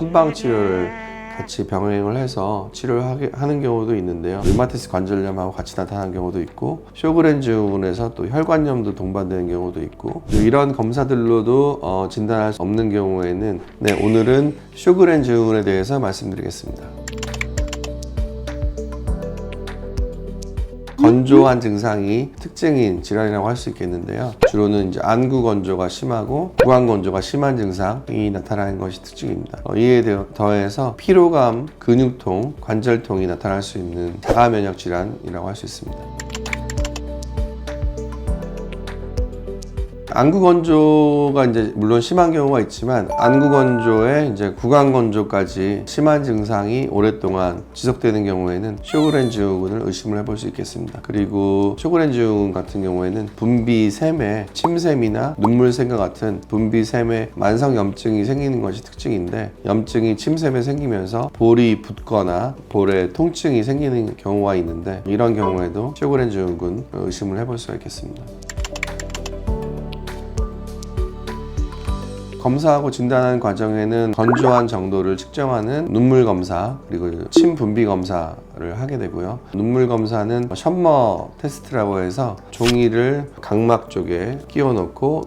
한방 치료를 같이 병행을 해서 치료를 하는 경우도 있는데요. 류마티스 관절염하고 같이 나타나는 경우도 있고, 쇼그렌 증후군에서 또 혈관염도 동반되는 경우도 있고, 이런 검사들로도 진단할 수 없는 경우에는 오늘은 쇼그렌 증후군에 대해서 말씀드리겠습니다. 건조한 증상이 특징인 질환이라고 할 수 있겠는데요. 주로는 이제 안구 건조가 심하고 구강 건조가 심한 증상이 나타나는 것이 특징입니다. 이에 더해서 피로감, 근육통, 관절통이 나타날 수 있는 자가 면역 질환이라고 할 수 있습니다. 안구 건조가 이제 물론 심한 경우가 있지만, 안구 건조에 이제 구강 건조까지 심한 증상이 오랫동안 지속되는 경우에는 쇼그렌 증후군을 의심을 해볼 수 있겠습니다. 그리고 쇼그렌 증후군 같은 경우에는 분비샘에 침샘이나 눈물샘과 같은 분비샘에 만성염증이 생기는 것이 특징인데, 염증이 침샘에 생기면서 볼이 붓거나 볼에 통증이 생기는 경우가 있는데, 이런 경우에도 쇼그렌 증후군 의심을 해볼 수가 있겠습니다. 검사하고 진단하는 과정에는 건조한 정도를 측정하는 눈물 검사, 그리고 침 분비 검사를 하게 되고요. 눈물 검사는 셔머 테스트라고 해서 종이를 각막 쪽에 끼워 넣고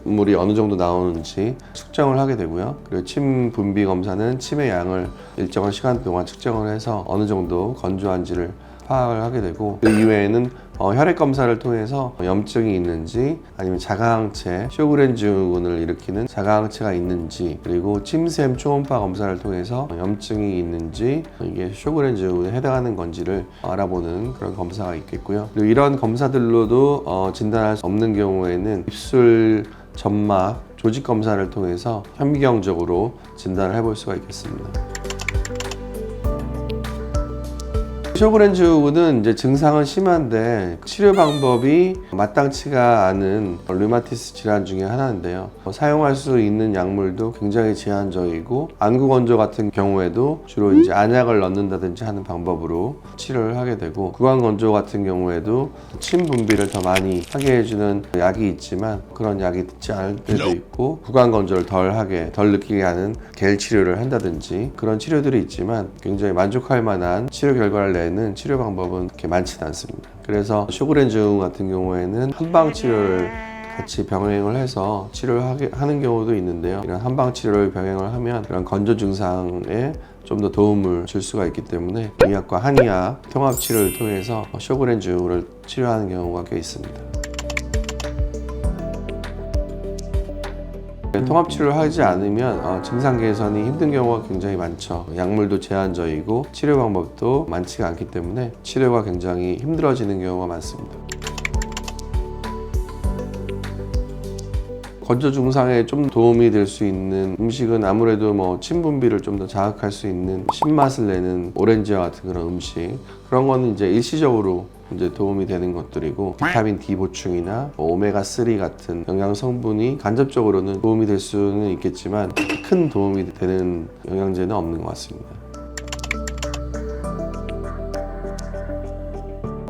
눈물이 어느 정도 나오는지 측정을 하게 되고요. 그리고 침 분비 검사는 침의 양을 일정한 시간 동안 측정을 해서 어느 정도 건조한지를 파악을 하게 되고, 그 이외에는 혈액 검사를 통해서 염증이 있는지, 아니면 자가항체, 쇼그렌 증후군을 일으키는 자가항체가 있는지, 그리고 침샘 초음파 검사를 통해서 염증이 있는지, 이게 쇼그렌 증후군에 해당하는 건지를 알아보는 그런 검사가 있겠고요. 그리고 이런 검사들로도 진단할 수 없는 경우에는 입술 점막 조직 검사를 통해서 현미경적으로 진단을 해볼 수가 있겠습니다. 쇼그렌 증후군은 이제 증상은 심한데 치료 방법이 마땅치가 않은 류마티스 질환 중에 하나인데요. 사용할 수 있는 약물도 굉장히 제한적이고, 안구 건조 같은 경우에도 주로 이제 안약을 넣는다든지 하는 방법으로 치료를 하게 되고, 구강 건조 같은 경우에도 침 분비를 더 많이 하게 해주는 약이 있지만 그런 약이 듣지 않을 때도 있고, 구강 건조를 덜 느끼게 하는 겔 치료를 한다든지 그런 치료들이 있지만, 굉장히 만족할 만한 치료 결과를 내는 치료 방법은 그렇게 많지는 않습니다. 그래서 쇼그렌 증후군 같은 경우에는 한방 치료를 같이 병행을 해서 치료를 하는 경우도 있는데요. 이런 한방 치료를 병행을 하면 이런 건조 증상에 좀 더 도움을 줄 수가 있기 때문에 의학과 한의학 통합 치료를 통해서 쇼그렌 증후군을 치료하는 경우가 꽤 있습니다. 통합 치료를 하지 않으면 증상 개선이 힘든 경우가 굉장히 많죠. 약물도 제한적이고 치료 방법도 많지가 않기 때문에 치료가 굉장히 힘들어지는 경우가 많습니다. 건조 증상에 좀 도움이 될 수 있는 음식은 아무래도 침 분비를 좀 더 자극할 수 있는 신맛을 내는 오렌지와 같은 그런 음식, 그런 거는 이제 일시적으로 이제 도움이 되는 것들이고, 비타민 D 보충이나 오메가3 같은 영양 성분이 간접적으로는 도움이 될 수는 있겠지만 큰 도움이 되는 영양제는 없는 것 같습니다.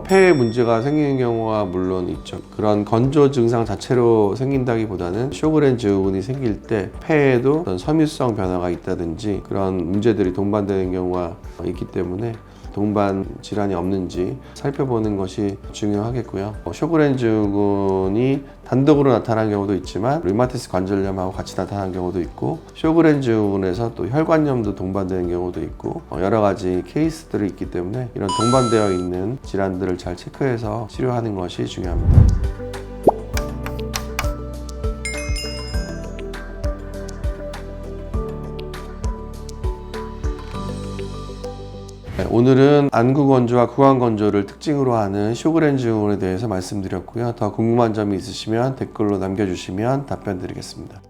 폐에 문제가 생기는 경우가 물론 있죠. 그런 건조 증상 자체로 생긴다기보다는 쇼그렌 증후군이 생길 때 폐에도 어떤 섬유성 변화가 있다든지 그런 문제들이 동반되는 경우가 있기 때문에 동반 질환이 없는지 살펴보는 것이 중요하겠고요. 쇼그렌 증후군이 단독으로 나타나는 경우도 있지만 류마티스 관절염하고 같이 나타나는 경우도 있고, 쇼그렌 증후군에서 또 혈관염도 동반되는 경우도 있고, 여러 가지 케이스들이 있기 때문에 이런 동반되어 있는 질환들을 잘 체크해서 치료하는 것이 중요합니다. 오늘은 안구 건조와 구강 건조를 특징으로 하는 쇼그렌 증후군에 대해서 말씀드렸고요. 더 궁금한 점이 있으시면 댓글로 남겨주시면 답변 드리겠습니다.